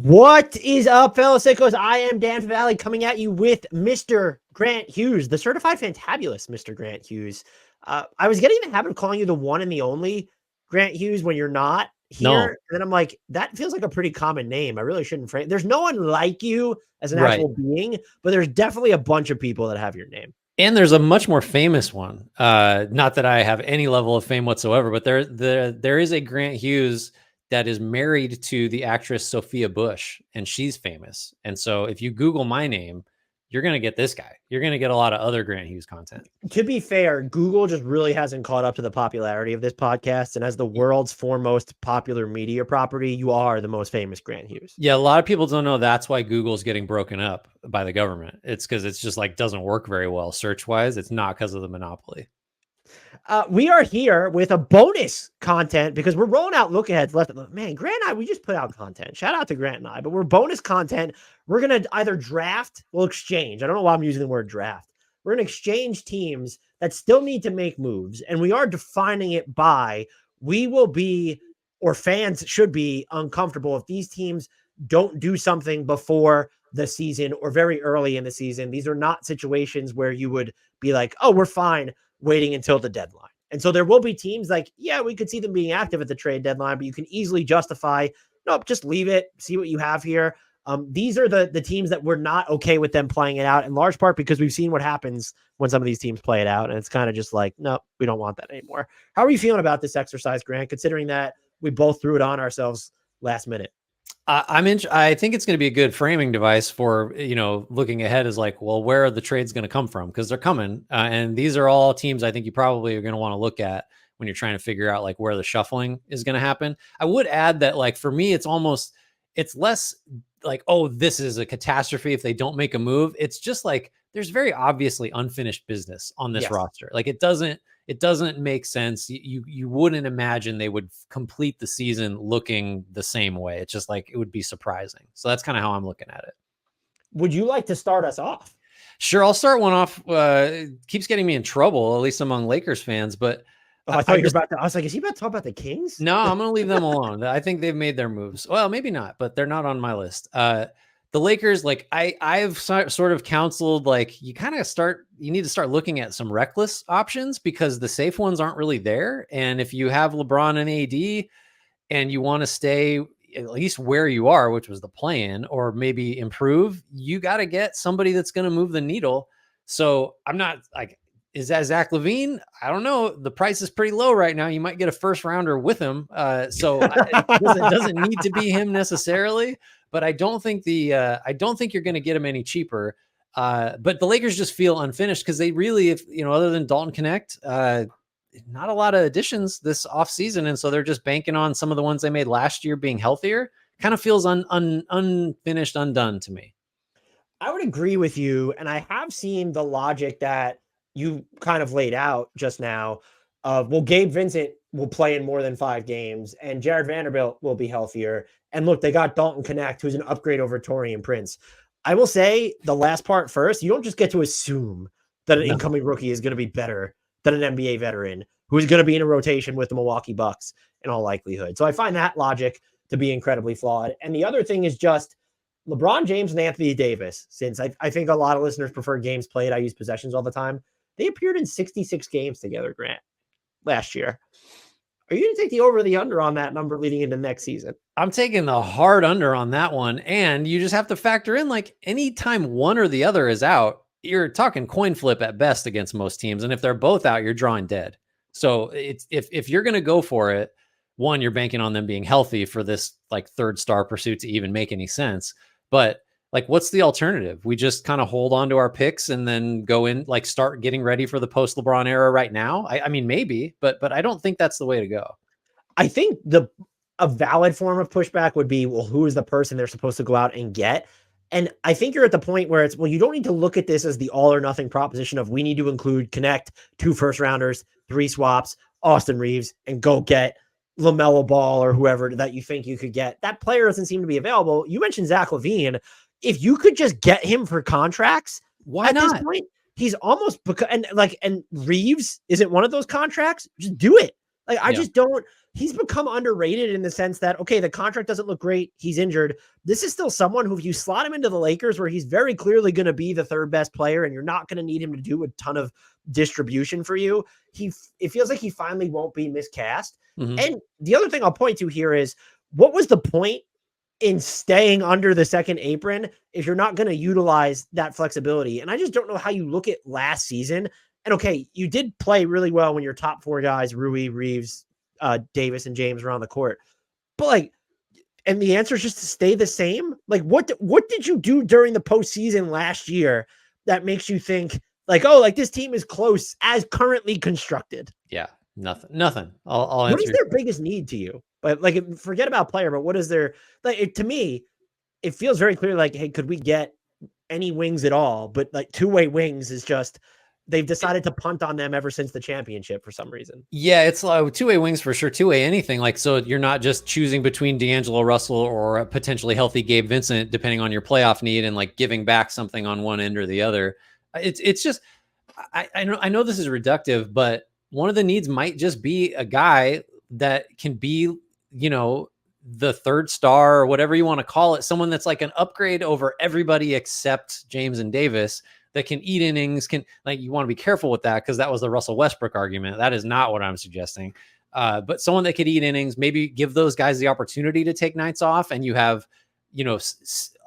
What is up, fellow sickos? I am Dan Valley coming at you with Mr. Grant Hughes, the certified fantabulous Mr. Grant Hughes. I was getting in the habit of calling you the one and the only Grant Hughes when you're not here. No. And then I'm like, that feels like a pretty common name. I really shouldn't frame. There's no one like you as an actual being, but there's definitely a bunch of people that have your name. And there's a much more famous one. Not that I have any level of fame whatsoever, but there is a Grant Hughes that is married to the actress Sophia Bush, and she's famous. And so if you Google my name, you're going to get this guy. You're going to get a lot of other Grant Hughes content. To be fair, Google just really hasn't caught up to the popularity of this podcast. And as the world's foremost popular media property, you are the most famous Grant Hughes. Yeah, a lot of people don't know that's why Google's getting broken up by the government. It's because it's just like doesn't work very well search-wise. It's not because of the monopoly. We are here with a bonus content because we're rolling out look aheads left. Man, Grant and I, we just put out content. Shout out to Grant and I, but we're bonus content. We're going to either draft, we'll exchange. I don't know why I'm using the word draft. We're going to exchange teams that still need to make moves. And we are defining it by we will be, or fans should be uncomfortable if these teams don't do something before the season or very early in the season. These are not situations where you would be like, oh, we're fine waiting until the deadline. And so there will be teams like, yeah, we could see them being active at the trade deadline, but you can easily justify, nope, just leave it, see what you have here. These are the teams that we're not okay with them playing it out, in large part because we've seen what happens when some of these teams play it out. And it's kind of just like, no, we don't want that anymore. How are you feeling about this exercise, Grant, considering that we both threw it on ourselves last minute? I think it's going to be a good framing device for, looking ahead is like, well, where are the trades going to come from? Because they're coming. And these are all teams I think you probably are going to want to look at when you're trying to figure out like where the shuffling is going to happen. I would add that like, for me, it's less like, oh, this is a catastrophe if they don't make a move. It's just like, there's very obviously unfinished business on this roster. Like it doesn't make sense. You wouldn't imagine they would complete the season looking the same way. It's just like, it would be surprising. So that's kind of how I'm looking at it. Would you like to start us off? Sure. I'll start one off. Keeps getting me in trouble, at least among Lakers fans, but I thought you were about to, I was like, is he about to talk about the Kings? No, I'm going to leave them alone. I think they've made their moves. Well, maybe not, but they're not on my list. The Lakers, like I've sort of counseled, like you need to start looking at some reckless options because the safe ones aren't really there. And if you have LeBron and AD and you want to stay at least where you are, which was the plan, or maybe improve, you got to get somebody that's going to move the needle. So I'm not like, is that Zach LaVine? I don't know. The price is pretty low right now. You might get a first rounder with him. So it doesn't need to be him necessarily. But I don't think you're going to get him any cheaper. But the Lakers just feel unfinished because they really, other than Dalton Connect, not a lot of additions this offseason. And so they're just banking on some of the ones they made last year being healthier. Kind of feels unfinished, undone to me. I would agree with you. And I have seen the logic that you kind of laid out just now of, well, Gabe Vincent will play in more than 5 games and Jared Vanderbilt will be healthier. And look, they got Dalton Connect, who's an upgrade over Taurean Prince. I will say the last part first, you don't just get to assume that an incoming rookie is going to be better than an NBA veteran who is going to be in a rotation with the Milwaukee Bucks in all likelihood. So I find that logic to be incredibly flawed. And the other thing is just LeBron James and Anthony Davis, since I think a lot of listeners prefer games played. I use possessions all the time. They appeared in 66 games together, Grant, last year. Are you going to take the over or the under on that number leading into next season? I'm taking the hard under on that one. And you just have to factor in, like, anytime one or the other is out, you're talking coin flip at best against most teams. And if they're both out, you're drawing dead. So it's if you're going to go for it, one, you're banking on them being healthy for this like third star pursuit to even make any sense. But like, what's the alternative? We just kind of hold on to our picks and then go in, like start getting ready for the post LeBron era right now. I mean, maybe, but I don't think that's the way to go. I think a valid form of pushback would be, well, who is the person they're supposed to go out and get? And I think you're at the point where it's, well, you don't need to look at this as the all or nothing proposition of we need to include Connect, 2 first rounders, 3 swaps, Austin Reeves, and go get LaMelo Ball or whoever that you think you could get. That player doesn't seem to be available. You mentioned Zach LaVine. If you could just get him for contracts, why not? At this point, he's almost and Reeves isn't one of those contracts. Just do it. Like, I just don't he's become underrated in the sense that, okay, the contract doesn't look great. He's injured. This is still someone who, if you slot him into the Lakers, where he's very clearly going to be the third best player and you're not going to need him to do a ton of distribution for you, it feels like he finally won't be miscast. Mm-hmm. And the other thing I'll point to here is, what was the point in staying under the second apron if you're not going to utilize that flexibility? And I just don't know how you look at last season. And okay, you did play really well when your top four guys, Rui, Reeves, Davis, and James, were on the court. But like, and the answer is just to stay the same. Like, what did you do during the postseason last year that makes you think like, oh, like this team is close as currently constructed? Yeah, nothing. I'll answer. What is their biggest need to you? But like, forget about player, but what is their, like, to me, it feels very clear. Like, hey, could we get any wings at all? But like two-way wings is just, they've decided to punt on them ever since the championship for some reason. Yeah, it's two-way wings for sure. Two-way anything. Like, so you're not just choosing between D'Angelo Russell or a potentially healthy Gabe Vincent, depending on your playoff need, and like giving back something on one end or the other. It's just, I know this is reductive, but one of the needs might just be a guy that can be, you know, the third star or whatever you want to call it. Someone that's like an upgrade over everybody except James and Davis, that can eat innings, like, you want to be careful with that, because that was the Russell Westbrook argument. That is not what I'm suggesting. But someone that could eat innings, maybe give those guys the opportunity to take nights off, and you have, you know,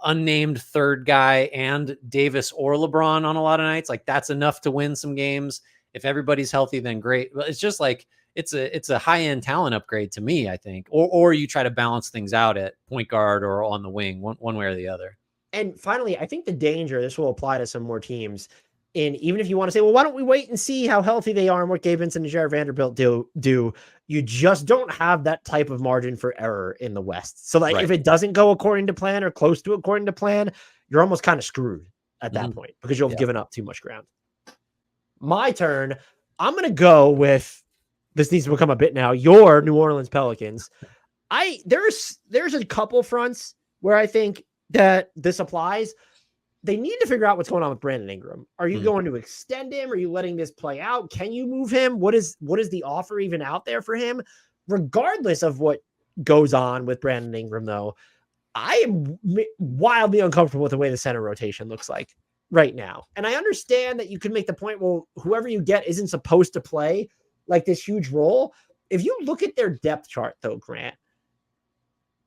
unnamed third guy and Davis or LeBron on a lot of nights. Like, that's enough to win some games. If everybody's healthy, then great. But it's just like, it's a high-end talent upgrade to me, I think. Or you try to balance things out at point guard or on the wing, one way or the other. And finally, I think the danger, this will apply to some more teams, and even if you want to say, well, why don't we wait and see how healthy they are and what Gabe Vincent and Jared Vanderbilt do, you just don't have that type of margin for error in the West. So like, Right. If it doesn't go according to plan or close to according to plan, you're almost kind of screwed at that point, because you'll have given up too much ground. My turn. I'm going to go with, this needs to become a bit now, your New Orleans Pelicans. There's a couple fronts where I think that this applies. They need to figure out what's going on with Brandon Ingram. Are you going to extend him? Are you letting this play out? Can you move him? What is the offer even out there for him? Regardless of what goes on with Brandon Ingram, though, I am wildly uncomfortable with the way the center rotation looks like right now. And I understand that you can make the point, well, whoever you get isn't supposed to play like this huge role. If you look at their depth chart, though, Grant,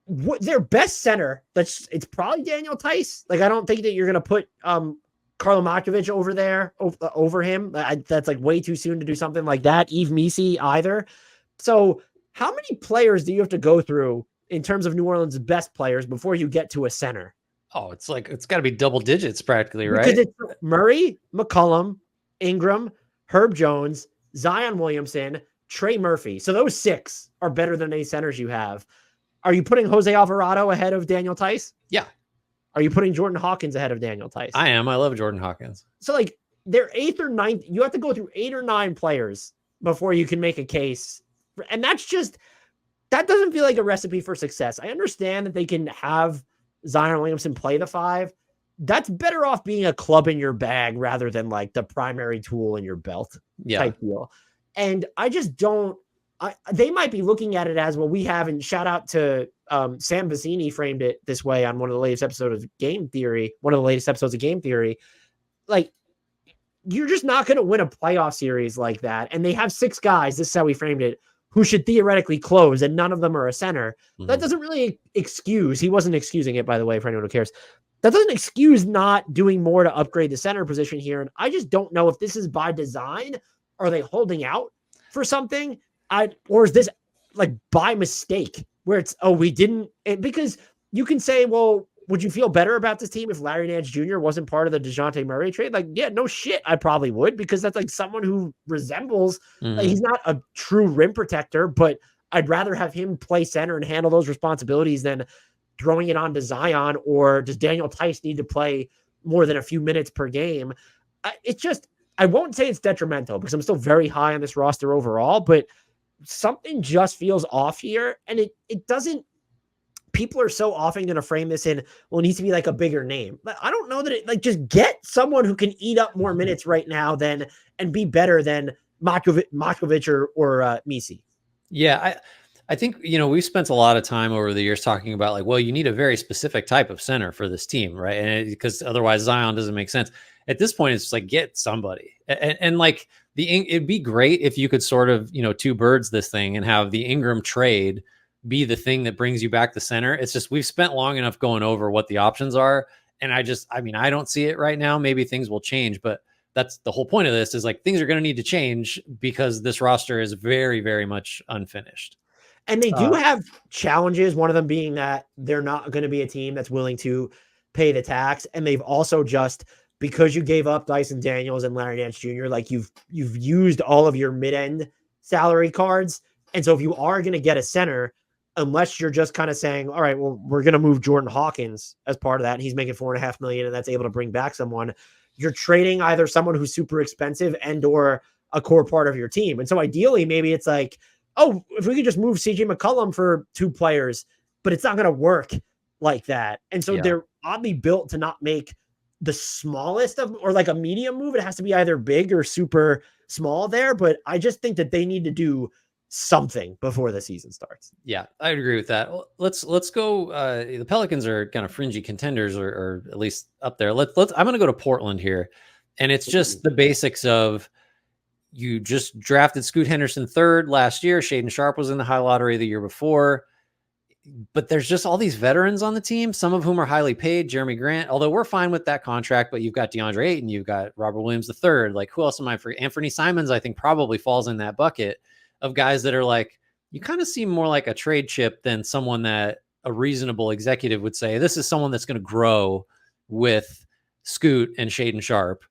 their best center, it's probably Daniel Tice. Like, I don't think that you're going to put Karlo Markovic over there over him. That's like way too soon to do something like that. Yves Missi either. So how many players do you have to go through in terms of New Orleans' best players before you get to a center? Oh, it's got to be double digits practically, right? Because it's Murray, McCollum, Ingram, Herb Jones, Zion Williamson, Trey Murphy. So those six are better than any centers you have. Are you putting Jose Alvarado ahead of Daniel Tice? Yeah. Are you putting Jordan Hawkins ahead of Daniel Tice? I am. I love Jordan Hawkins. So like, they're eighth or ninth. You have to go through 8 or 9 players before you can make a case. And that doesn't feel like a recipe for success. I understand that they can have Zion Williamson play the 5. That's better off being a club in your bag rather than like the primary tool in your belt type deal. And I just don't, they might be looking at it as, well, we haven't. Shout out to Sam Vecini framed it this way on one of the latest episodes of Game Theory. Like, you're just not going to win a playoff series like that. And they have 6 guys, this is how we framed it, who should theoretically close, and none of them are a center. That doesn't really excuse, he wasn't excusing it, by the way, for anyone who cares. That doesn't excuse not doing more to upgrade the center position here. And I just don't know if this is by design. Are they holding out for something? Or is this like by mistake where it's, we didn't, because you can say, well, would you feel better about this team if Larry Nance Jr. wasn't part of the DeJounte Murray trade? Like, yeah, no shit, I probably would, because that's like someone who resembles, like, he's not a true rim protector, but I'd rather have him play center and handle those responsibilities than throwing it on to Zion. Or does Daniel Tice need to play more than a few minutes per game? I won't say it's detrimental, because I'm still very high on this roster overall, but something just feels off here. And it doesn't, people are so often going to frame this in, well, it needs to be like a bigger name. But I don't know that it, like, just get someone who can eat up more minutes right now and be better than Markovic or Missi. Yeah. I think, we've spent a lot of time over the years talking about like, well, you need a very specific type of center for this team, right? And because otherwise Zion doesn't make sense. At this point, it's just like, get somebody. And like it'd be great if you could sort of, two birds this thing and have the Ingram trade be the thing that brings you back the center. It's just, we've spent long enough going over what the options are. And I don't see it right now. Maybe things will change, but that's the whole point of this, is like, things are going to need to change because this roster is very, very much unfinished. And they do have challenges, one of them being that they're not going to be a team that's willing to pay the tax. And they've also just, because you gave up Dyson Daniels and Larry Nance Jr., like you've used all of your mid-end salary cards. And so if you are going to get a center, unless you're just kind of saying, all right, well, we're going to move Jordan Hawkins as part of that, and he's making $4.5 million, and that's able to bring back someone, you're trading either someone who's super expensive and or a core part of your team. And so ideally, maybe it's like, oh, if we could just move CJ McCollum for 2 players, but it's not going to work like that. And so they're oddly built to not make the smallest of, or like a medium move. It has to be either big or super small there. But I just think that they need to do something before the season starts. Yeah, I'd agree with that. Well, let's go. The Pelicans are kind of fringy contenders, or at least up there. I'm going to go to Portland here. And it's just the basics of, you just drafted Scoot Henderson 3rd last year. Shaden Sharp was in the high lottery the year before. But there's just all these veterans on the team, some of whom are highly paid. Jeremy Grant, although we're fine with that contract, but you've got DeAndre Ayton, you've got Robert Williams III. Like, who else am I for? Anthony Simons, I think, probably falls in that bucket of guys that are like, you kind of seem more like a trade chip than someone that a reasonable executive would say, this is someone that's going to grow with Scoot and Shaden Sharp,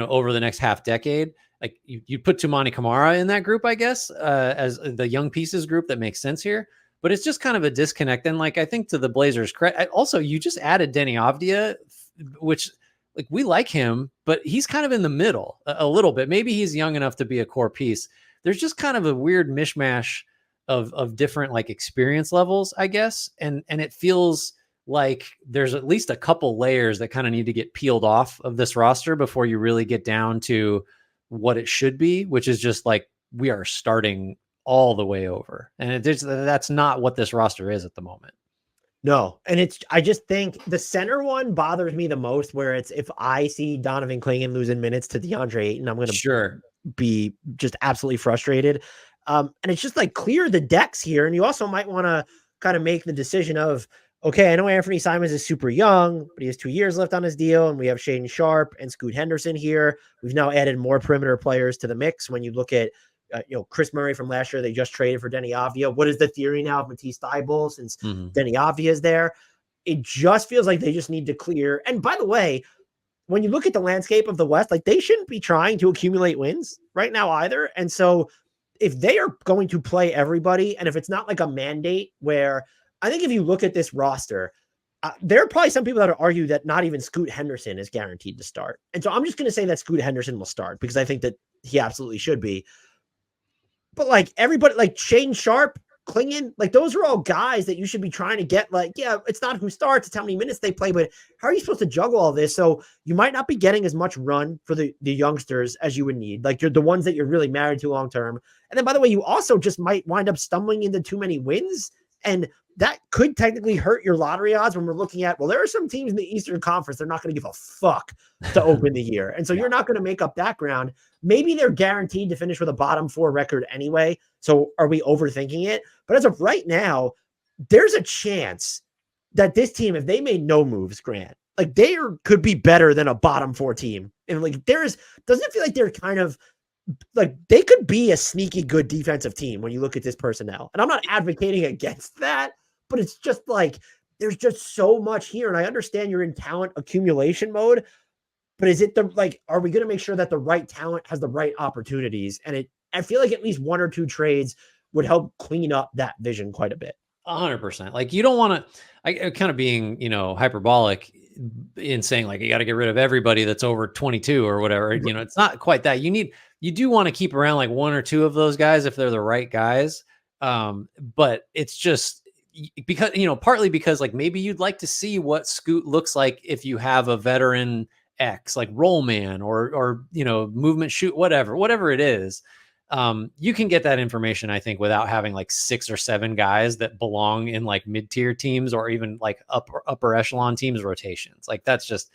over the next half decade. Like, you put Toumani Camara in that group, I guess, as the young pieces group that makes sense here. But it's just kind of a disconnect. And like, I think to the Blazers credit, also, you just added Denny Avdia, which, like, we like him, but he's kind of in the middle a little bit. Maybe he's young enough to be a core piece. There's just kind of a weird mishmash of different like experience levels, I guess. And it feels like there's at least a couple layers that kind of need to get peeled off of this roster before you really get down to what it should be, which is just like, we are starting all the way over. And that's not what this roster is at the moment. No. And I just think the center one bothers me the most, where it's, if I see Donovan Clingan losing minutes to DeAndre Ayton, I'm going to be just absolutely frustrated. And it's just like, clear the decks here. And you also might want to kind of make the decision of, okay, I know Anthony Simons is super young, but he has 2 years left on his deal. And we have Shaden Sharp and Scoot Henderson here. We've now added more perimeter players to the mix. When you look at, Chris Murray from last year, they just traded for Denny Avdia. What is the theory now of Matisse Thybulle since Denny Avdia is there? It just feels like they just need to clear. And by the way, when you look at the landscape of the West, like, they shouldn't be trying to accumulate wins right now either. And so if they are going to play everybody, and if it's not like a mandate where, I think if you look at this roster, there are probably some people that would argue that not even Scoot Henderson is guaranteed to start. And so I'm just going to say that Scoot Henderson will start, because I think that he absolutely should be. But like, everybody, like Shaden Sharp, Clingan, like, those are all guys that you should be trying to get. Like, yeah, it's not who starts, it's how many minutes they play, but how are you supposed to juggle all this? So you might not be getting as much run for the youngsters as you would need. Like, you're the ones that you're really married to long-term. And then, by the way, you also just might wind up stumbling into too many wins. And that could technically hurt your lottery odds when we're looking at, well, there are some teams in the Eastern Conference, they're not going to give a fuck to open the year. And so you're not going to make up that ground. Maybe they're guaranteed to finish with a bottom 4 record anyway. So are we overthinking it? But as of right now, there's a chance that this team, if they made no moves, Grant, like, they could be better than a bottom 4 team. And like, doesn't it feel like they're kind of like, they could be a sneaky good defensive team when you look at this personnel? And I'm not advocating against that, but it's just like, there's just so much here. And I understand you're in talent accumulation mode, but is it are we going to make sure that the right talent has the right opportunities? And I feel like at least 1 or 2 trades would help clean up that vision quite a bit. 100%. Like, you don't want to, I kind of being, hyperbolic in saying like, you got to get rid of everybody that's over 22 or whatever. It's not quite that. You do want to keep around like 1 or 2 of those guys if they're the right guys. But it's just because, partly because like, maybe you'd like to see what Scoot looks like if you have a veteran X, like roll man or movement shoot, whatever it is. You can get that information, I think, without having like 6 or 7 guys that belong in like mid-tier teams or even like upper echelon teams rotations. Like that's just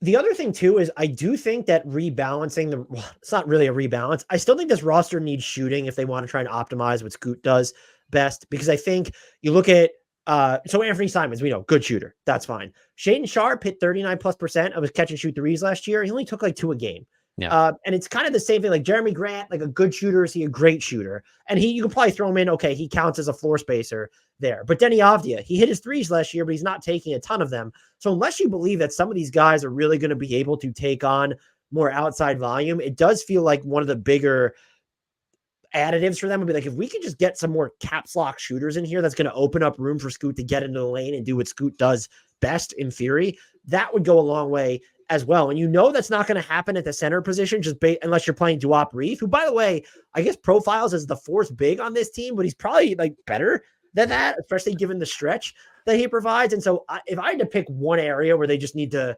the other thing too is I do think that rebalancing it's not really a rebalance. I still think this roster needs shooting if they want to try and optimize what Scoot does best, because I think you look at so Anthony Simons, we know, good shooter. That's fine. Shaedon Sharp hit 39+% of his catch and shoot threes last year. He only took like 2 a game. Yeah. And it's kind of the same thing. Like Jeremy Grant, like a good shooter, is he a great shooter? And you can probably throw him in. Okay, he counts as a floor spacer there. But Denny Avdia, he hit his threes last year, but he's not taking a ton of them. So unless you believe that some of these guys are really going to be able to take on more outside volume, it does feel like one of the bigger additives for them would be like, if we could just get some more caps lock shooters in here, that's going to open up room for Scoot to get into the lane and do what Scoot does best in theory. That would go a long way as well. And you know that's not going to happen at the center position unless you're playing Duop Reith, who, by the way, I guess profiles as the 4th big on this team, but he's probably like better than that, especially given the stretch that he provides. And so if I had to pick one area where they just need to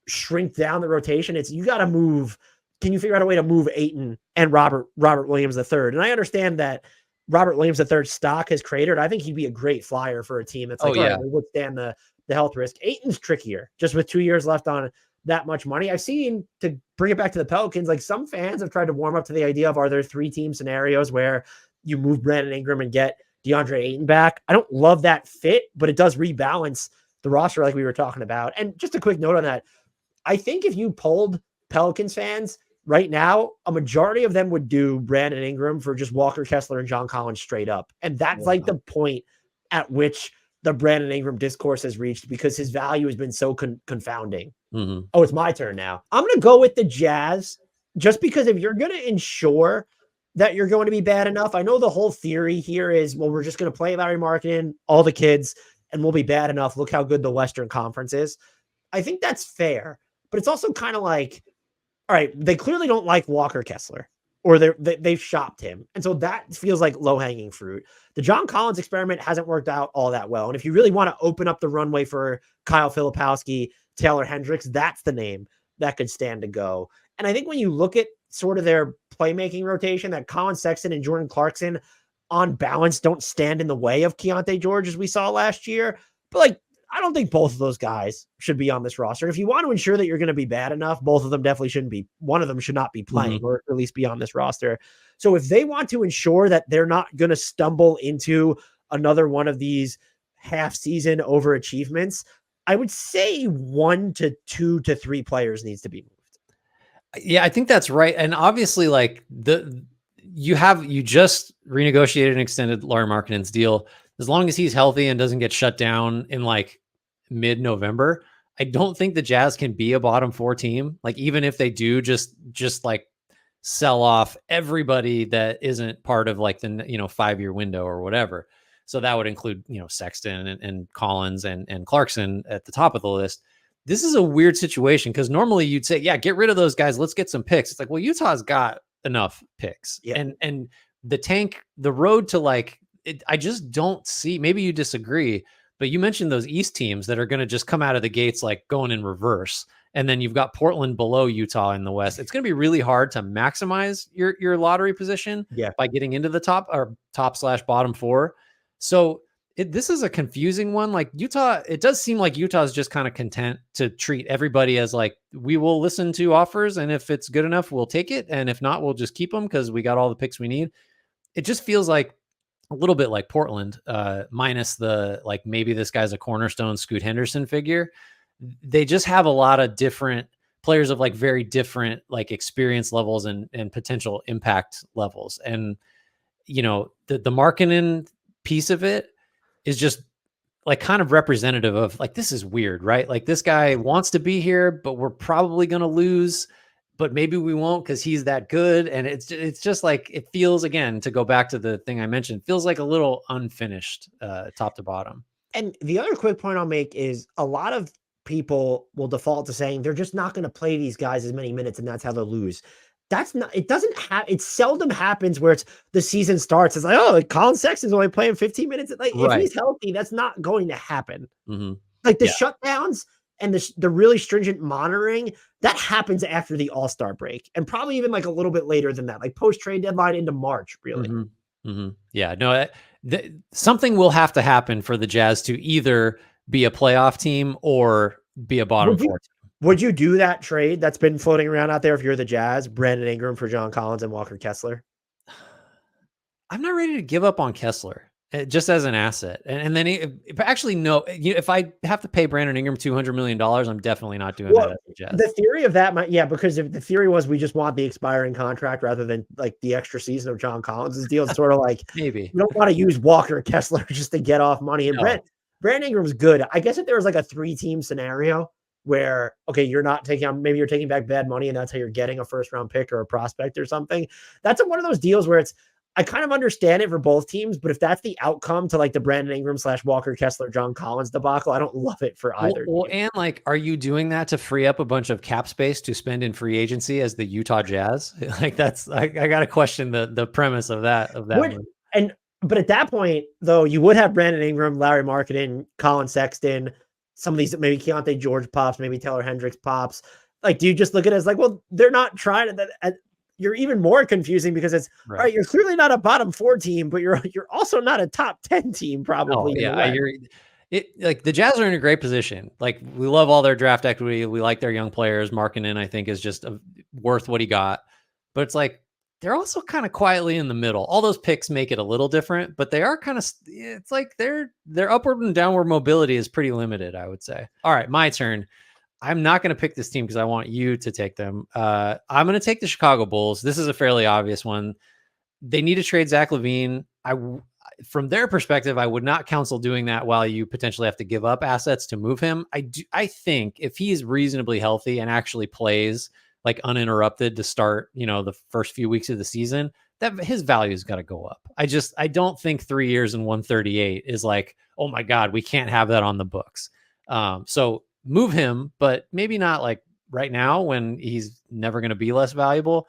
shrink down the rotation, it's you got to move. Can you figure out a way to move Ayton and Robert Williams III? And I understand that Robert Williams III's stock has cratered. I think he'd be a great flyer for a team that's like, all right, we'll withstand the health risk. Ayton's trickier, just with 2 years left on that much money. I've seen, to bring it back to the Pelicans, like some fans have tried to warm up to the idea of, are there 3-team scenarios where you move Brandon Ingram and get DeAndre Ayton back? I don't love that fit, but it does rebalance the roster like we were talking about. And just a quick note on that. I think if you polled Pelicans fans right now, a majority of them would do Brandon Ingram for just Walker Kessler and John Collins straight up. And that's like the point at which the Brandon Ingram discourse has reached, because his value has been so confounding. Mm-hmm. Oh, it's my turn now. I'm going to go with the Jazz, just because if you're going to ensure that you're going to be bad enough, I know the whole theory here is, well, we're just going to play Larry Markkinen, all the kids, and we'll be bad enough. Look how good the Western Conference is. I think that's fair, but it's also kind of like, all right, they clearly don't like Walker Kessler, or they've shopped him. And so that feels like low-hanging fruit. The John Collins experiment hasn't worked out all that well. And if you really want to open up the runway for Kyle Filipowski, Taylor Hendricks, that's the name that could stand to go. And I think when you look at sort of their playmaking rotation, that Colin Sexton and Jordan Clarkson on balance don't stand in the way of Keontae George as we saw last year. But like, I don't think both of those guys should be on this roster. If you want to ensure that you're going to be bad enough, both of them definitely shouldn't be. One of them should not be playing, or at least be on this roster. So if they want to ensure that they're not going to stumble into another one of these half-season overachievements, I would say 1 to 2 to 3 players needs to be moved. Yeah, I think that's right. And obviously, like you just renegotiated and extended Larry Markkinen's deal. As long as he's healthy and doesn't get shut down in like mid-November, I don't think the Jazz can be a bottom 4 team. Like, even if they do just like sell off everybody that isn't part of like the 5-year window or whatever. So that would include Sexton and Collins and Clarkson at the top of the list. This is a weird situation, because normally you'd say, yeah, get rid of those guys. Let's get some picks. It's like, well, Utah's got enough picks, and the road to like. I just don't see, maybe you disagree, but you mentioned those East teams that are going to just come out of the gates like going in reverse. And then you've got Portland below Utah in the West. It's going to be really hard to maximize your lottery position by getting into the top/bottom 4. So this is a confusing one. Like Utah, it does seem like Utah is just kind of content to treat everybody as like, we will listen to offers, and if it's good enough, we'll take it. And if not, we'll just keep them because we got all the picks we need. It just feels like a little bit like Portland, minus the, like, maybe this guy's a cornerstone Scoot Henderson figure. They just have a lot of different players of like very different like experience levels and potential impact levels. And, the Markkinen piece of it is just like kind of representative of like, this is weird, right? Like, this guy wants to be here, but we're probably going to lose, but maybe we won't because he's that good. And it's just like, it feels, again, to go back to the thing I mentioned, feels like a little unfinished top to bottom. And the other quick point I'll make is a lot of people will default to saying they're just not going to play these guys as many minutes, and that's how they'll lose. That's not, it seldom happens where the season starts. It's like, oh, Colin Sexton's only playing 15 minutes. Like, if he's healthy, that's not going to happen. Like the shutdowns and the really stringent monitoring, that happens after the All-Star break, and probably even like a little bit later than that, like post-trade deadline into March, really. Yeah, no, something will have to happen for the Jazz to either be a playoff team or be a bottom four team. Would you do that trade that's been floating around out there if you're the Jazz, Brandon Ingram for John Collins and Walker Kessler? I'm not ready to give up on Kessler just as an asset. And then actually, no, if I have to pay Brandon Ingram $200 million, I'm definitely not doing that as the Jazz. The theory of that might, because if the theory was we just want the expiring contract rather than like the extra season of John Collins' deal, it's sort of like maybe you don't want to use Walker Kessler just to get off money. And Brandon Ingram's good. I guess if there was like a 3-team scenario where, okay, you're not taking on, maybe you're taking back bad money and that's how you're getting a first round pick or a prospect or something. That's one of those deals where I kind of understand it for both teams, but if that's the outcome to like the Brandon Ingram / Walker Kessler, John Collins debacle, I don't love it for either. Well, and like, are you doing that to free up a bunch of cap space to spend in free agency as the Utah Jazz? Like I got to question the premise of that. But at that point, though, you would have Brandon Ingram, Larry Marketing, Colin Sexton, some of these, maybe Keontae George pops, maybe Taylor Hendricks pops. Like, do you just look at it as like, well, they're not trying to, you're even more confusing because it's all right. You're clearly not a bottom 4 team, but you're also not a top 10 team, probably. Oh, yeah, like the Jazz are in a great position. Like, we love all their draft equity. We like their young players. Markkanen, I think, is just worth what he got. But it's like they're also kind of quietly in the middle. All those picks make it a little different, but they are kind of. It's like their upward and downward mobility is pretty limited, I would say. All right, my turn. I'm not going to pick this team because I want you to take them. I'm going to take the Chicago Bulls. This is a fairly obvious one. They need to trade Zach LaVine. From their perspective, I would not counsel doing that while you potentially have to give up assets to move him. I think if he's reasonably healthy and actually plays like uninterrupted to start, the first few weeks of the season, that his value's got to go up. I don't think 3 years and 138 is like, oh my God, we can't have that on the books. So move him, but maybe not like right now when he's never going to be less valuable.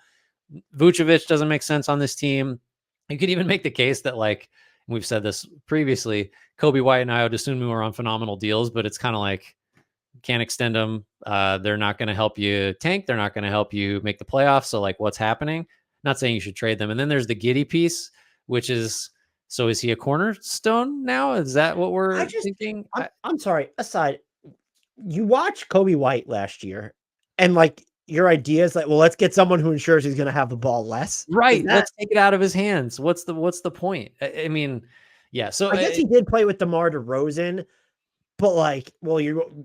Vucevic doesn't make sense on this team. You could even make the case that, like, we've said this previously, Kobe White and Ayo Dosunmu are on phenomenal deals, but it's kind of like, can't extend them. They're not going to help you tank. They're not going to help you make the playoffs. So like, what's happening? Not saying you should trade them. And then there's the Giddey piece, which is, so is he a cornerstone now? Is that what we're thinking? I'm sorry. Aside, you watched Kobe White last year and like your idea is like, well, let's get someone who ensures he's going to have the ball less. Right. Let's take it out of his hands. What's the point? I mean, yeah. So I guess he did play with DeMar DeRozan, but like, well,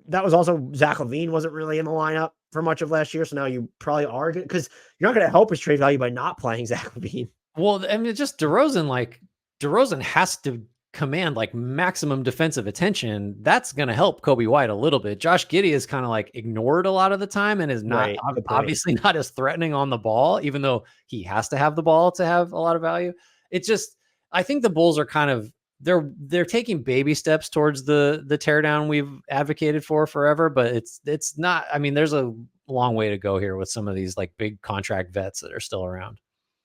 that was also Zach LaVine wasn't really in the lineup for much of last year. So now you probably are good because you're not going to help his trade value by not playing Zach LaVine. Well, I mean, it's just DeRozan has to command like maximum defensive attention. That's going to help Kobe White a little bit. Josh Giddey is kind of like ignored a lot of the time and is not obviously not as threatening on the ball, even though he has to have the ball to have a lot of value. It's just, I think the Bulls are kind of, they're taking baby steps towards the teardown we've advocated for forever, but it's not, I mean, there's a long way to go here with some of these like big contract vets that are still around.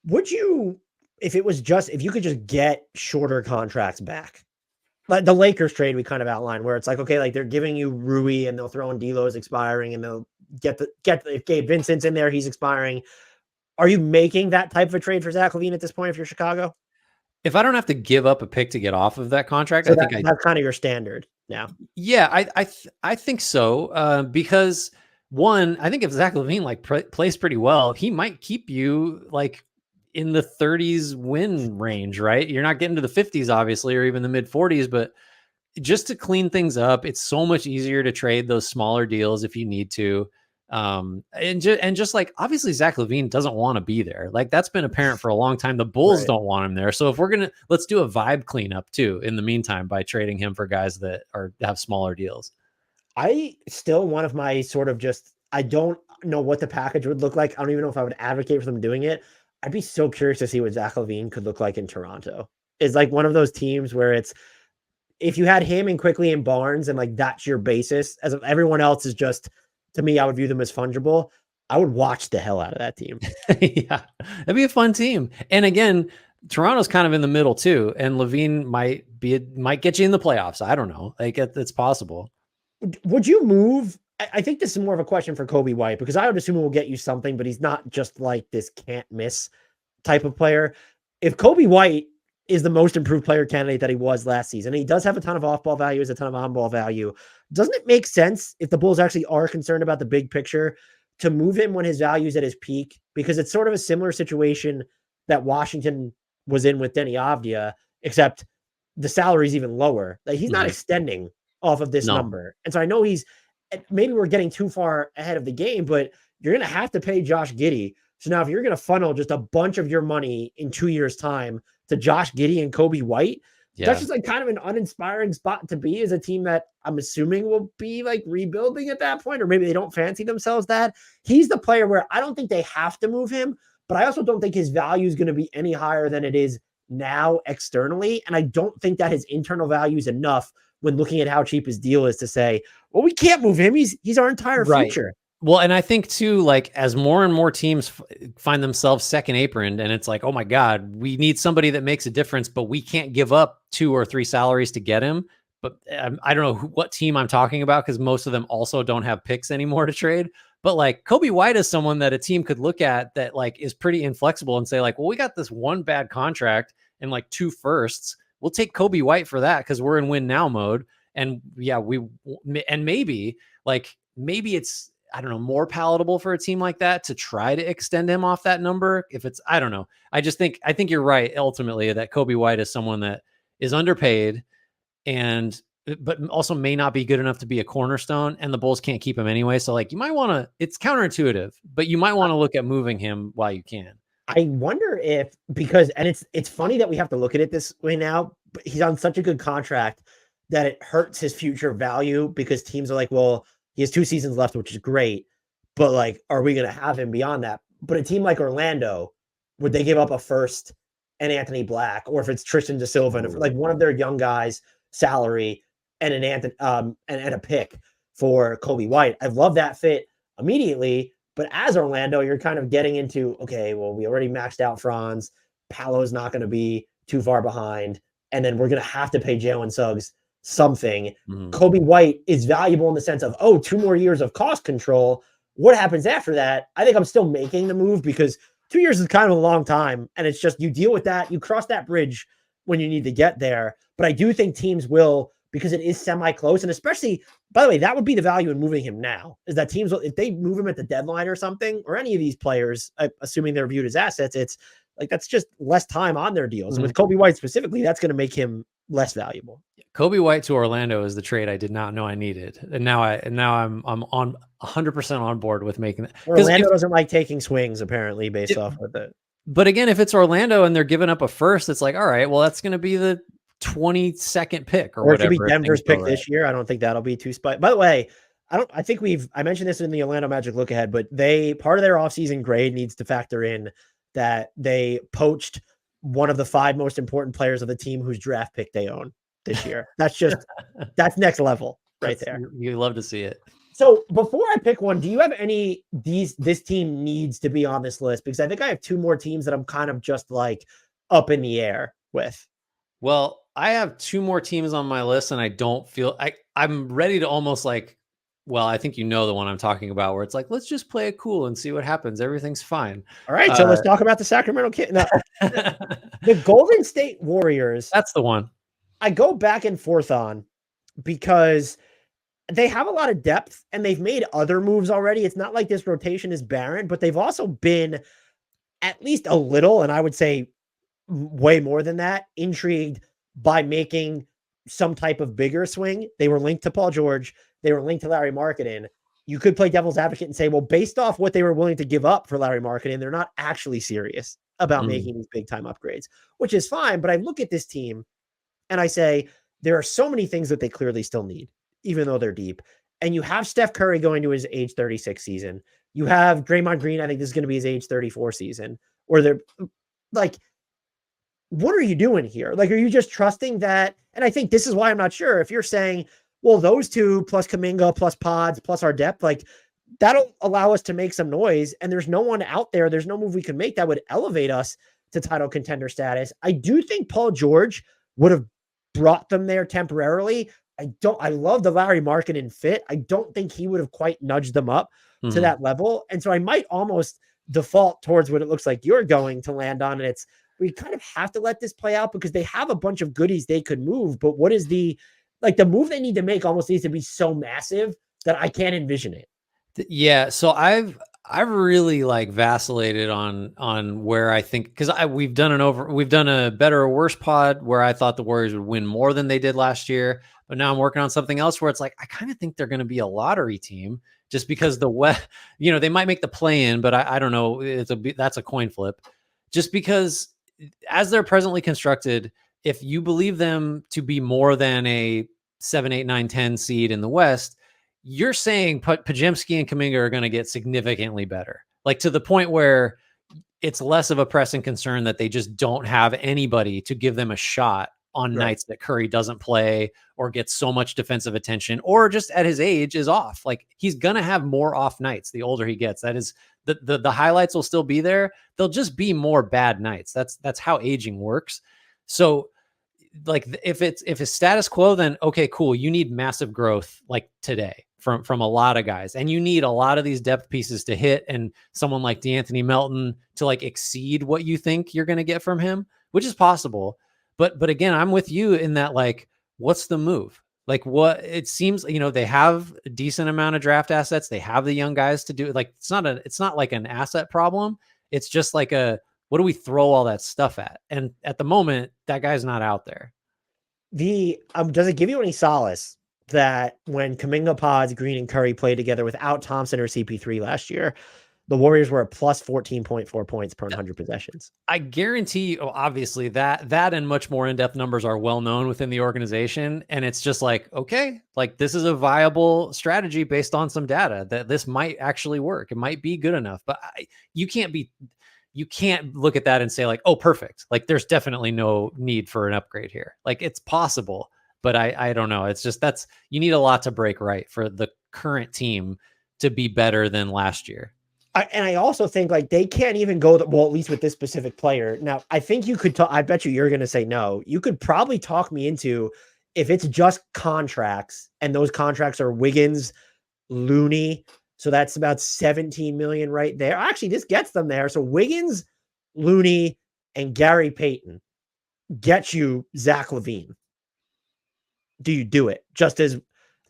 Would you, if you could just get shorter contracts back, like the Lakers trade we kind of outlined, where it's like, okay, like they're giving you Rui and they'll throw in D'Lo's expiring and they'll get if Gabe Vincent's in there, he's expiring. Are you making that type of a trade for Zach LaVine at this point if you're Chicago? If I don't have to give up a pick to get off of that contract, so I think that's kind of your standard now. Yeah, I think so. Because one, I think if Zach LaVine like plays pretty well, he might keep you like in the 30s win range, right? You're not getting to the 50s, obviously, or even the mid 40s, but just to clean things up, it's so much easier to trade those smaller deals if you need to. And just like, obviously Zach LaVine doesn't want to be there. Like that's been apparent for a long time. The Bulls don't want him there. So if let's do a vibe cleanup too, in the meantime, by trading him for guys that have smaller deals. One of my sort of I don't know what the package would look like. I don't even know if I would advocate for them doing it. I'd be so curious to see what Zach LaVine could look like in Toronto. It's like one of those teams where it's, if you had him and Quickly and Barnes and like, that's your basis, as if everyone else is just, to me, I would view them as fungible. I would watch the hell out of that team. Yeah, that'd be a fun team. And again, Toronto's kind of in the middle too. And LaVine might get you in the playoffs. I don't know. Like it's possible. Would you move I think this is more of a question for Kobe White, because I would assume we'll get you something, but he's not just like this can't miss type of player. If Kobe White is the most improved player candidate that he was last season, and he does have a ton of off-ball value, has a ton of on-ball value, doesn't it make sense, if the Bulls actually are concerned about the big picture, to move him when his value is at his peak? Because it's sort of a similar situation that Washington was in with Denny Avdia, except the salary is even lower. Like, he's not extending off of this number. And so I know maybe we're getting too far ahead of the game, but you're going to have to pay Josh Giddey. So now if you're going to funnel just a bunch of your money in 2 years' time to Josh Giddey and Kobe White, that's just like kind of an uninspiring spot to be as a team that I'm assuming will be like rebuilding at that point, or maybe they don't fancy themselves that. He's the player where I don't think they have to move him, but I also don't think his value is going to be any higher than it is now externally. And I don't think that his internal value is enough when looking at how cheap his deal is to say, well, we can't move him. He's our entire future. Well, and I think too, like as more and more teams find themselves second aproned, and it's like, oh my God, we need somebody that makes a difference, but we can't give up 2 or 3 salaries to get him. But I don't know what team I'm talking about, because most of them also don't have picks anymore to trade. But like Kobe White is someone that a team could look at that like is pretty inflexible and say like, well, we got this one bad contract and like 2 firsts. We'll take Kobe White for that because we're in win now mode. And yeah, maybe it's, I don't know, more palatable for a team like that to try to extend him off that number. If it's, I don't know. I think you're right. Ultimately that Kobe White is someone that is underpaid but also may not be good enough to be a cornerstone, and the Bulls can't keep him anyway. So like you might want to, it's counterintuitive, but you might want to look at moving him while you can. I wonder if, because, and it's funny that we have to look at it this way now, but he's on such a good contract that it hurts his future value, because teams are like, well, he has 2 seasons left, which is great, but like, are we going to have him beyond that? But a team like Orlando, would they give up a first and Anthony Black, or if it's Tristan Da Silva, and if like one of their young guys' salary and and a pick for Kobe White? I love that fit immediately. But as Orlando, you're kind of getting into, okay, well, we already maxed out Franz. Paolo's not going to be too far behind. And then we're going to have to pay Jalen Suggs something. Kobe White is valuable in the sense of, 2 more years of cost control. What happens after that? I think I'm still making the move, because 2 years is kind of a long time. And it's just, you deal with that. You cross that bridge when you need to get there. But I do think teams will, because it is semi-close. And especially, by the way, that would be the value in moving him now, is that teams, if they move him at the deadline or something, or any of these players, assuming they're viewed as assets, it's like, that's just less time on their deals. And with Kobe White specifically, that's going to make him less valuable. Kobe White to Orlando is the trade I did not know I needed. And now I'm on 100% on board with making it. Orlando doesn't like taking swings, apparently, based off of it. But again, if it's Orlando and they're giving up a first, it's like, all right, well, that's going to be the 22nd pick or whatever. It could be Denver's pick this year. I don't think that'll be too spicy. By the way, I mentioned this in the Orlando Magic look ahead, but part of their offseason grade needs to factor in that they poached one of the 5 most important players of the team whose draft pick they own this year. That's next level right there. You love to see it. So before I pick one, do you have this team needs to be on this list? Because I think I have 2 more teams that I'm kind of just like up in the air with. Well, I have 2 more teams on my list, and I don't feel I'm ready to almost like, well, I think you know the one I'm talking about, where it's like, let's just play it cool and see what happens. Everything's fine. All right. So let's talk about the Sacramento Kings. No, the Golden State Warriors. That's the one I go back and forth on, because they have a lot of depth and they've made other moves already. It's not like this rotation is barren, but they've also been at least a little, and I would say way more than that, intrigued by making some type of bigger swing. They were linked to Paul George. They were linked to Larry Marketing. You could play devil's advocate and say, well, based off what they were willing to give up for Larry Marketing, they're not actually serious about making these big time upgrades, which is fine. But I look at this team and I say, there are so many things that they clearly still need, even though they're deep. And you have Steph Curry going to his age 36 season. You have Draymond Green. I think this is going to be his age 34 season. Or they're like, what are you doing here? Like, are you just trusting that? And I think this is why I'm not sure. If you're saying, well, those 2 plus Kuminga plus Pods plus our depth, like that'll allow us to make some noise. And there's no one out there. There's no move we can make that would elevate us to title contender status. I do think Paul George would have brought them there temporarily. I love the Larry Markkinen fit. I don't think he would have quite nudged them up to that level. And so I might almost default towards what it looks like you're going to land on. And it's, we kind of have to let this play out because they have a bunch of goodies they could move. But what is the move they need to make almost needs to be so massive that I can't envision it. Yeah. So I've really like vacillated on where I think, because we've done a better or worse pod where I thought the Warriors would win more than they did last year, but now I'm working on something else where it's like I kind of think they're going to be a lottery team just because the West, they might make the play in, but I don't know. That's a coin flip, just because as they're presently constructed, if you believe them to be more than a 7, 8, 9, 10 seed in the West, you're saying Podziemski and Kuminga are going to get significantly better, like to the point where it's less of a pressing concern that they just don't have anybody to give them a shot on nights that Curry doesn't play or gets so much defensive attention or just at his age is off. Like he's going to have more off nights the older he gets. That is the highlights will still be there. They'll just be more bad nights. That's how aging works. So like if it's status quo, then okay, cool. You need massive growth like today from a lot of guys, and you need a lot of these depth pieces to hit, and someone like DeAnthony Melton to like exceed what you think you're going to get from him, which is possible. But again, I'm with you in that, like, what's the move? Like what it seems, they have a decent amount of draft assets. They have the young guys to do it. Like it's not like an asset problem. It's just like what do we throw all that stuff at? And at the moment, that guy's not out there. Does it give you any solace that when Kuminga, Pods, Green, and Curry played together without Thompson or CP3 last year, the Warriors were a plus 14.4 points per 100 possessions? I guarantee you, obviously, that and much more in-depth numbers are well known within the organization. And it's just like, okay, like this is a viable strategy based on some data that this might actually work. It might be good enough, but you can't look at that and say like, oh, perfect. Like there's definitely no need for an upgrade here. Like it's possible, but I don't know. It's just you need a lot to break right for the current team to be better than last year. And I also think like they can't even go well, at least with this specific player. Now, I think you could I bet you're going to say no. You could probably talk me into if it's just contracts and those contracts are Wiggins, Looney. So that's about 17 million right there. Actually, this gets them there. So Wiggins, Looney, and Gary Payton get you Zach LaVine. Do you do it? Just as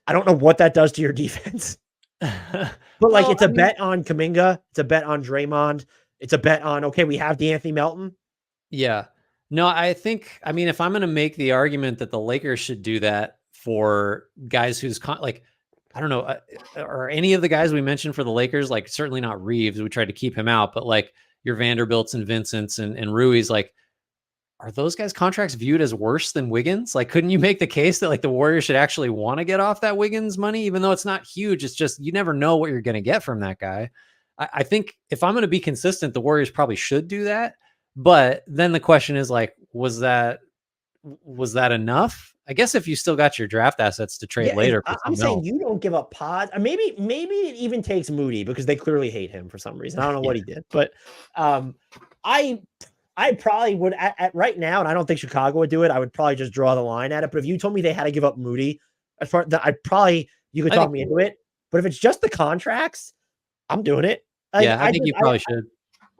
I don't know what that does to your defense. But like it's a bet on Kuminga, it's a bet on Draymond, it's a bet on okay, we have DeAnthony Melton. Yeah. No, if I'm going to make the argument that the Lakers should do that for guys who's like, I don't know, are any of the guys we mentioned for the Lakers, like certainly not Reeves, we tried to keep him out, but like your Vanderbilts and Vincents and Rui's, like, are those guys' contracts viewed as worse than Wiggins? Like, couldn't you make the case that like the Warriors should actually want to get off that Wiggins money, even though it's not huge? It's just, you never know what you're going to get from that guy. I think if I'm going to be consistent, the Warriors probably should do that. But then the question is like, was that enough? I guess if you still got your draft assets to trade later. I'm saying you don't give up Pods. Maybe it even takes Moody because they clearly hate him for some reason. I don't know what he did, but I probably would at right now, and I don't think Chicago would do it. I would probably just draw the line at it. But if you told me they had to give up Moody, as far that you could talk me into it. But if it's just the contracts, I'm doing it. I think you probably should.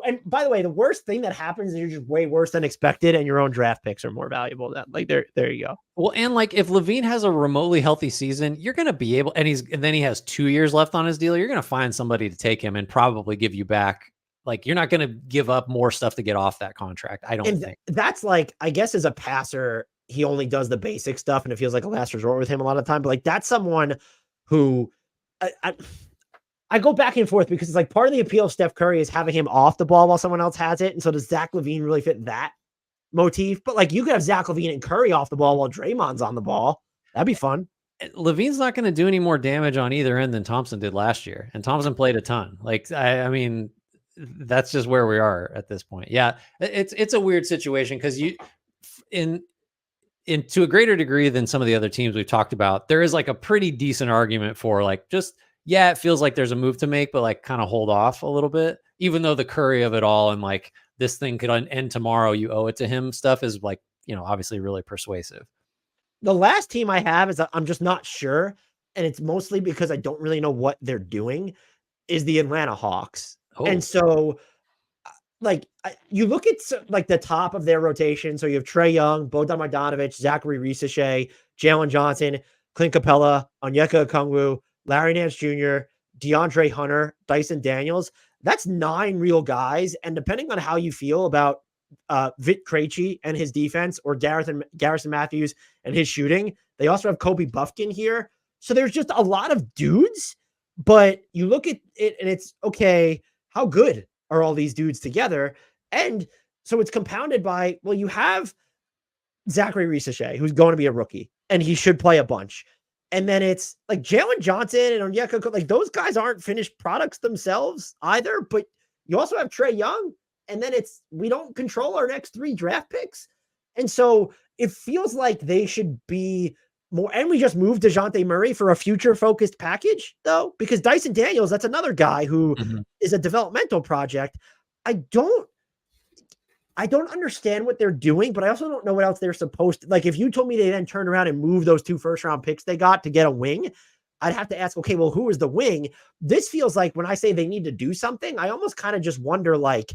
And by the way, the worst thing that happens is you're just way worse than expected, and your own draft picks are more valuable. There you go. Well, and like if LaVine has a remotely healthy season, you're going to be able, and then he has 2 years left on his deal. You're going to find somebody to take him and probably give you back. Like you're not going to give up more stuff to get off that contract. I don't think that's like, I guess as a passer, he only does the basic stuff and it feels like a last resort with him a lot of the time. But like, that's someone who I go back and forth because it's like part of the appeal of Steph Curry is having him off the ball while someone else has it. And so does Zach LaVine really fit that motif? But like you could have Zach LaVine and Curry off the ball while Draymond's on the ball. That'd be fun. LaVine's not going to do any more damage on either end than Thompson did last year. And Thompson played a ton. Like, I mean, that's just where we are at this point. Yeah, it's a weird situation because you, in to a greater degree than some of the other teams we've talked about, there is like a pretty decent argument for like just it feels like there's a move to make, but like kind of hold off a little bit, even though the Curry of it all and like this thing could end tomorrow, you owe it to him stuff is like, obviously really persuasive. The last team I have is I'm just not sure, and it's mostly because I don't really know what they're doing, is the Atlanta Hawks. And Oh, so like you look at like the top of their rotation. So you have Trae Young, Bojan Bogdanovic, Zachary Risachet, Jalen Johnson, Clint Capella, Onyeka Okongwu, Larry Nance Jr., DeAndre Hunter, Dyson Daniels. That's 9 real guys. And depending on how you feel about Vit Krejci and his defense, or Garrison Matthews and his shooting, they also have Kobe Buffkin here. So there's just a lot of dudes. But you look at it and it's okay. How good are all these dudes together? And so it's compounded by, well, you have Zachary Risachet, who's going to be a rookie, and he should play a bunch. And then it's like Jalen Johnson and Onyeka, like those guys aren't finished products themselves either. But you also have Trae Young, and then it's we don't control our next 3 draft picks. And so it feels like they should be more. And we just moved DeJounte Murray for a future focused package, though, because Dyson Daniels, that's another guy who is a developmental project. I don't understand what they're doing, but I also don't know what else they're supposed to. Like, if you told me they then turned around and moved those 2 first-round picks they got to get a wing, I'd have to ask, okay, well, who is the wing? This feels like when I say they need to do something, I almost kind of just wonder, like,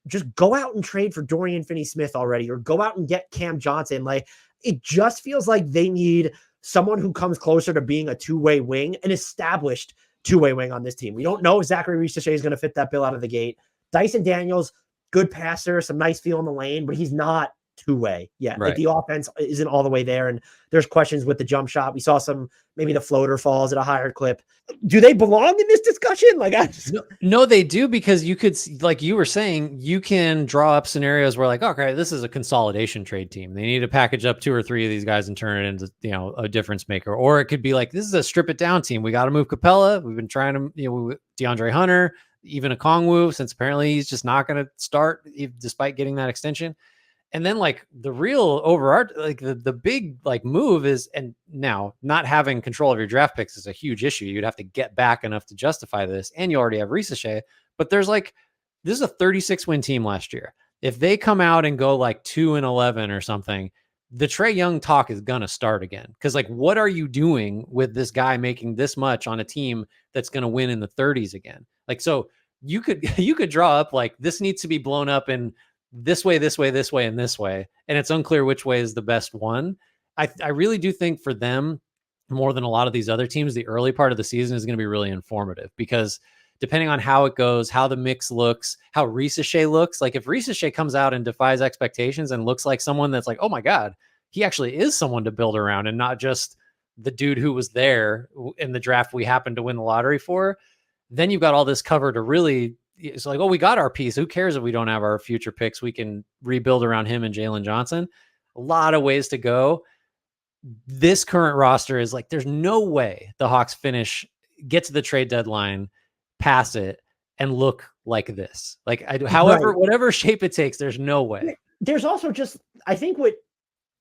just go out and trade for Dorian Finney-Smith already, or go out and get Cam Johnson. Like, it just feels like they need someone who comes closer to being a two-way wing, an established two-way wing on this team. We don't know if Zachary Risachet is going to fit that bill out of the gate. Dyson Daniels, good passer, some nice feel in the lane, but he's not two-way yet. right. Like, the offense isn't all the way there, and there's questions with the jump shot. We saw maybe the floater falls at a higher clip. Do they belong in this discussion? Like, no, they do, because you could, like you were saying, you can draw up scenarios where, like, okay, this is a consolidation trade team. They need to package up 2 or 3 of these guys and turn it into, a difference maker. Or it could be like, this is a strip it down team. We got to move Capella. We've been trying to, DeAndre Hunter, even Okongwu, since apparently he's just not going to start despite getting that extension. And then, like, the real like the big like move is, and now not having control of your draft picks is a huge issue. You'd have to get back enough to justify this, and you already have Risachet. But there's like, this is a 36 win team last year. If they come out and go like 2-11 or something, the Trae Young talk is gonna start again. Because, like, what are you doing with this guy making this much on a team that's gonna win in the 30s again? Like, so you could draw up, like, this needs to be blown up in this way, this way, this way, and this way. And it's unclear which way is the best one. I really do think for them, more than a lot of these other teams, the early part of the season is going to be really informative, because depending on how it goes, how the mix looks, how Risachet looks, like if Risachet comes out and defies expectations and looks like someone that's like, oh my God, he actually is someone to build around and not just the dude who was there in the draft we happened to win the lottery for, then you've got all this cover to really, it's like, oh, we got our piece. Who cares if we don't have our future picks? We can rebuild around him and Jalen Johnson. A lot of ways to go. This current roster is like, there's no way the Hawks get to the trade deadline, pass it, and look like this. Like, whatever shape it takes, there's no way. There's also just, I think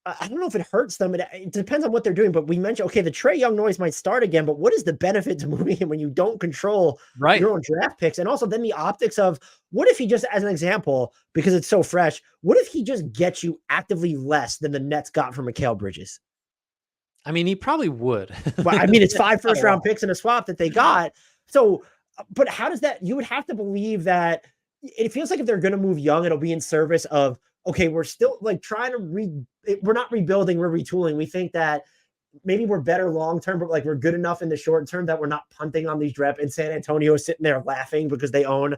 I don't know if it hurts them. It depends on what they're doing, but we mentioned, okay, the Trae Young noise might start again, but what is the benefit to moving him when you don't control your own draft picks? And also then the optics of, what if he just, as an example, because it's so fresh, what if he just gets you actively less than the Nets got from Mikal Bridges? I mean, he probably would. Well, I mean, it's 5 first-round picks and a swap that they got. So, but how does that, you would have to believe that it feels like if they're going to move Young, it'll be in service of, okay, we're still like trying to we're not rebuilding, we're retooling. We think that maybe we're better long-term, but like we're good enough in the short term that we're not punting on these draft, and San Antonio is sitting there laughing because they own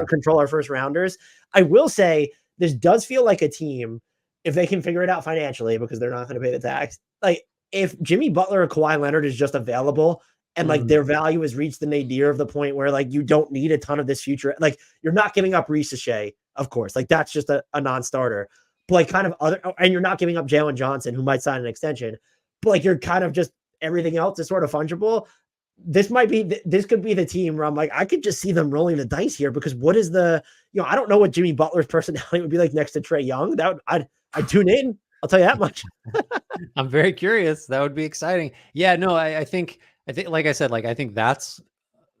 control our first rounders. I will say this does feel like a team, if they can figure it out financially, because they're not going to pay the tax. Like, if Jimmy Butler or Kawhi Leonard is just available and like their value has reached the nadir of the point where like you don't need a ton of this future, like you're not giving up Risachet, of course, like that's just a non-starter, but like kind of and you're not giving up Jalen Johnson, who might sign an extension, but like you're kind of just, everything else is sort of fungible. This could be the team where I'm like, I could just see them rolling the dice here, because what is I don't know what Jimmy Butler's personality would be like next to Trae Young. I'd tune in. I'll tell you that much. I'm very curious. That would be exciting. Yeah, no, I think, like I said, like, I think that's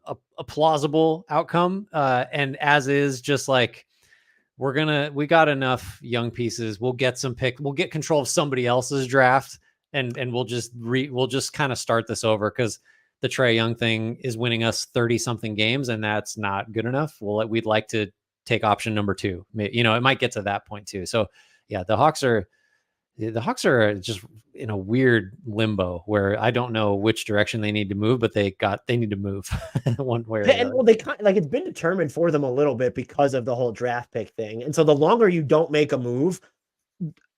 a plausible outcome. And as is, just like, we got enough young pieces. We'll get some we'll get control of somebody else's draft and we'll just kind of start this over because the Trae Young thing is winning us 30 something games, and that's not good enough. We'd like to take option number 2. You know, it might get to that point too. So yeah, the Hawks are just in a weird limbo where I don't know which direction they need to move, but they need to move one way or the And other. well, they kind like it's been determined for them a little bit because of the whole draft pick thing. And so the longer you don't make a move,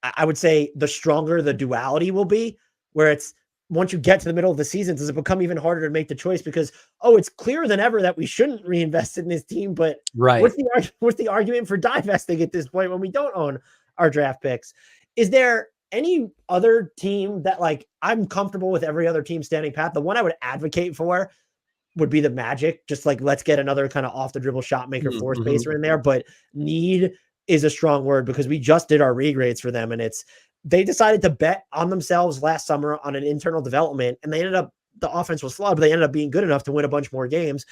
I would say the stronger the duality will be, where it's once you get to the middle of the season, does it become even harder to make the choice because, oh, it's clearer than ever that we shouldn't reinvest in this team. But Right. what's the argument for divesting at this point when we don't own our draft picks? Is there any other team that like I'm comfortable with every other team standing pat? The one I would advocate for would be the Magic. Just like, let's get another kind of off the dribble shot maker floor spacer in there. But need is a strong word because we just did our regrades for them. And they decided to bet on themselves last summer on an internal development. And the offense was flawed, but they ended up being good enough to win a bunch more games.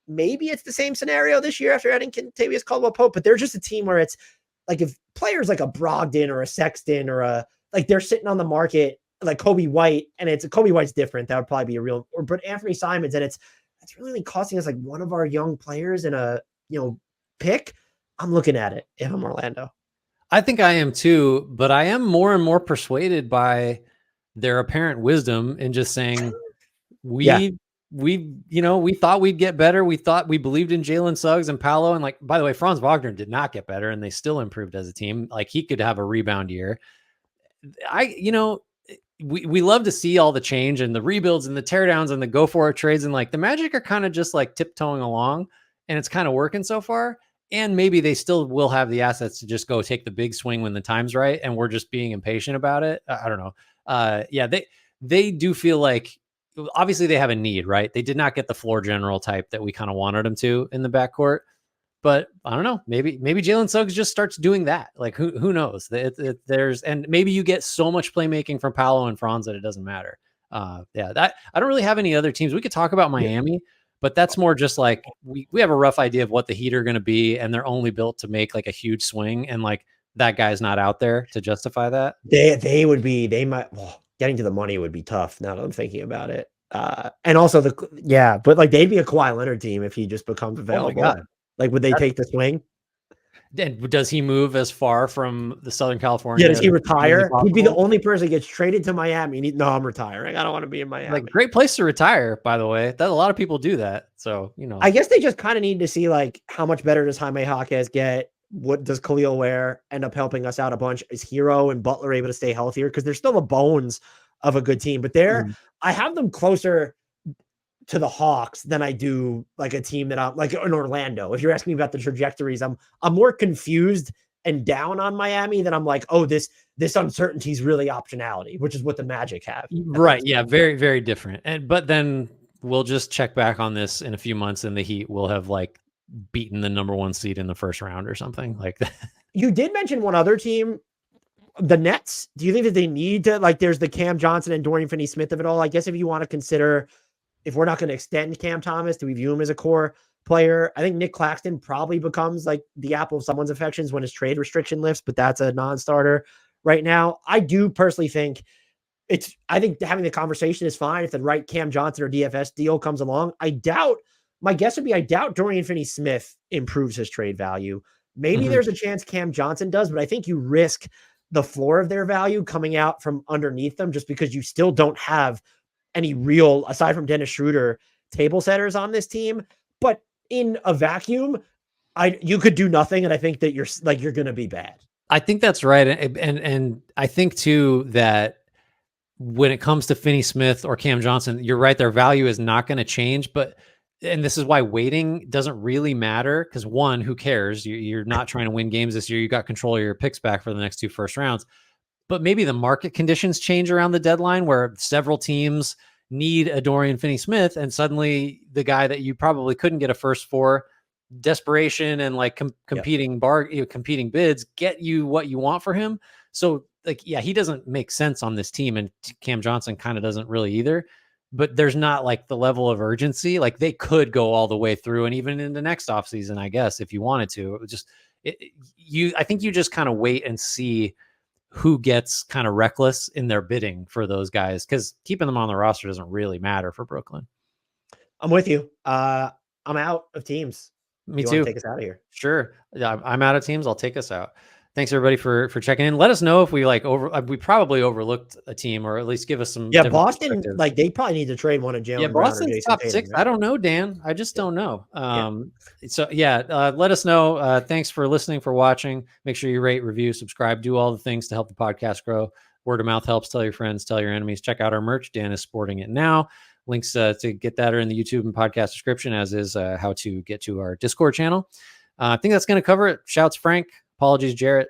Maybe it's the same scenario this year after adding Kentavious Caldwell-Pope, but they're just a team where it's like if players like a Brogdon or a Sexton or like they're sitting on the market like Kobe White, and Kobe White's different. That would probably be a real, but Anthony Simons, and it's really costing us like one of our young players in a pick. I'm looking at it if I'm Orlando. I think I am too, but I am more and more persuaded by their apparent wisdom in just saying we thought we'd get better. We believed in Jalen Suggs and Paolo, and like, by the way, Franz Wagner did not get better, and they still improved as a team. Like, he could have a rebound year. We love to see all the change and the rebuilds and the teardowns and the go for it trades, and like the Magic are kind of just like tiptoeing along, and it's kind of working so far. And maybe they still will have the assets to just go take the big swing when the time's right, and we're just being impatient about it. I don't know. Yeah, they do feel like obviously they have a need, right? They did not get the floor general type that we kind of wanted them to in the backcourt. But I don't know. Maybe Jalen Suggs just starts doing that. Like who knows? And maybe you get so much playmaking from Paolo and Franz that it doesn't matter. I don't really have any other teams. We could talk about Miami, but that's more just like we have a rough idea of what the Heat are going to be, and they're only built to make like a huge swing, and like that guy's not out there to justify that. They might. Well, getting to the money would be tough. Now that I'm thinking about it, and also but like they'd be a Kawhi Leonard team if he just becomes available. Oh my God. Like, would they take the swing? And does he move as far from the Southern California? Yeah, does he retire? He'd be the only person that gets traded to Miami. No, I'm retiring. I don't want to be in Miami. Like, great place to retire, by the way. That a lot of people do that. So, I guess they just kind of need to see like how much better does Jaime Jaquez get? What does Khalil Ware end up helping us out a bunch? Is Hero and Butler able to stay healthier? Because they're still the bones of a good team, but I have them closer to the Hawks than I do like a team that I'm like in Orlando. If you're asking me about the trajectories, I'm more confused and down on Miami than I'm like, oh, this uncertainty is really optionality, which is what the Magic have. Right. Yeah. Very, very different. But then we'll just check back on this in a few months, and the Heat will have like beaten the number 1 seed in the first round or something like that. You did mention one other team, the Nets. Do you think that they need to, like, there's the Cam Johnson and Dorian Finney-Smith of it all? I guess if you want to consider, if we're not going to extend Cam Thomas, do we view him as a core player? I think Nick Claxton probably becomes like the apple of someone's affections when his trade restriction lifts, but that's a non-starter right now. I do personally think I think having the conversation is fine if the right Cam Johnson or DFS deal comes along. My guess would be I doubt Dorian Finney-Smith improves his trade value. Maybe there's a chance Cam Johnson does, but I think you risk the floor of their value coming out from underneath them just because you still don't have any real, aside from Dennis Schroeder, table setters on this team. But in a vacuum, you could do nothing, and I think that you're going to be bad. I think that's right, and I think too that when it comes to Finney-Smith or Cam Johnson, you're right. Their value is not going to change, and this is why waiting doesn't really matter, because one, who cares? You're not trying to win games this year. You got control of your picks back for the next 2 first rounds. But maybe the market conditions change around the deadline where several teams need a Dorian Finney-Smith, and suddenly the guy that you probably couldn't get a first for, desperation and like competing bids get you what you want for him. So like, yeah, he doesn't make sense on this team, and Cam Johnson kind of doesn't really either. But there's not like the level of urgency. Like, they could go all the way through and even in the next offseason, I guess, if you wanted to. It was just I think you just kind of wait and see who gets kind of reckless in their bidding for those guys, because keeping them on the roster doesn't really matter for Brooklyn. I'm with you. I'm out of teams. Me You too. want to take us out of here? Sure. I'm out of teams. I'll take us out. Thanks everybody for checking in. Let us know if we we probably overlooked a team, or at least give us some. Yeah, Boston, like they probably need to trade one of Jaylen Brown or Boston's Jason top Tatum, 6. right? I don't know, Dan. I just don't know. So let us know. Thanks for listening, for watching. Make sure you rate, review, subscribe, do all the things to help the podcast grow. Word of mouth helps. Tell your friends, tell your enemies. Check out our merch. Dan is sporting it now. Links to get that are in the YouTube and podcast description, as is how to get to our Discord channel. I think that's going to cover it. Shouts Frank. Apologies, Jarrett.